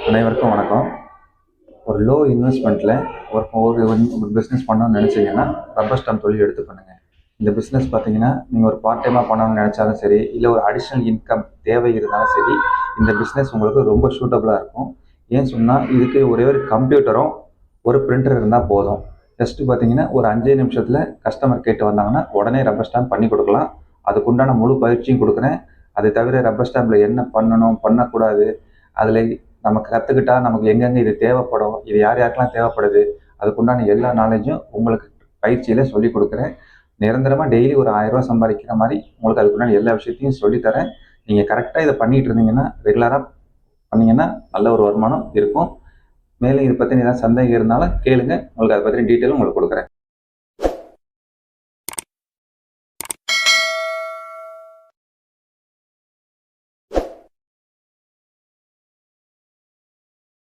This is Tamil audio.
அனைவருக்கும் வணக்கம். ஒரு லோ இன்வெஸ்ட்மெண்ட்டில் ஒரு ஒரு பிஸ்னஸ் பண்ணணும்னு நினச்சிங்கன்னா ரப்பர் ஸ்டாம்ப் தொழில் எடுத்து பண்ணுங்கள். இந்த பிஸ்னஸ் பார்த்தீங்கன்னா நீங்கள் ஒரு பார்ட் டைமாக பண்ணணும்னு நினச்சாலும் சரி, இல்லை ஒரு அடிஷ்னல் இன்கம் தேவை இருந்தாலும் சரி, இந்த பிஸ்னஸ் உங்களுக்கு ரொம்ப சூட்டபுளாக இருக்கும். ஏன் சொன்னால் இதுக்கு ஒரே ஒரு கம்ப்யூட்டரும் ஒரு பிரிண்டர் இருந்தால் போதும். ஜஸ்ட்டு பார்த்தீங்கன்னா ஒரு 5 நிமிஷத்தில் கஸ்டமர் கேட்டு வந்தாங்கன்னா உடனே ரப்பர் ஸ்டாம்ப் பண்ணி கொடுக்கலாம். அதுக்குண்டான முழு பயிற்சியும் கொடுக்குறேன். அதை தவிர ரப்பர் ஸ்டாம்பில் என்ன பண்ணணும் பண்ணக்கூடாது, அதில் நமக்கு கற்றுக்கிட்டா நமக்கு எங்கெங்கே இது தேவைப்படும், இது யார் யாருக்கெல்லாம் தேவைப்படுது, அதுக்குண்டான எல்லா நாலேஜும் உங்களுக்கு பயிற்சியில் சொல்லிக் கொடுக்குறேன். நிரந்தரமாக டெய்லி ஒரு 1000 ரூபா சம்பாதிக்கிற மாதிரி உங்களுக்கு அதுக்குண்டான எல்லா விஷயத்தையும் சொல்லித்தரேன். நீங்கள் கரெக்டாக இதை பண்ணிகிட்டு இருந்தீங்கன்னா, ரெகுலராக பண்ணிங்கன்னா நல்ல ஒரு வருமானம் இருக்கும். மேலும் இதை பற்றி ஏதாவது சந்தேகம் இருந்தாலும் கேளுங்க, உங்களுக்கு அதை பற்றி டீட்டெயிலும் உங்களுக்கு கொடுக்குறேன்.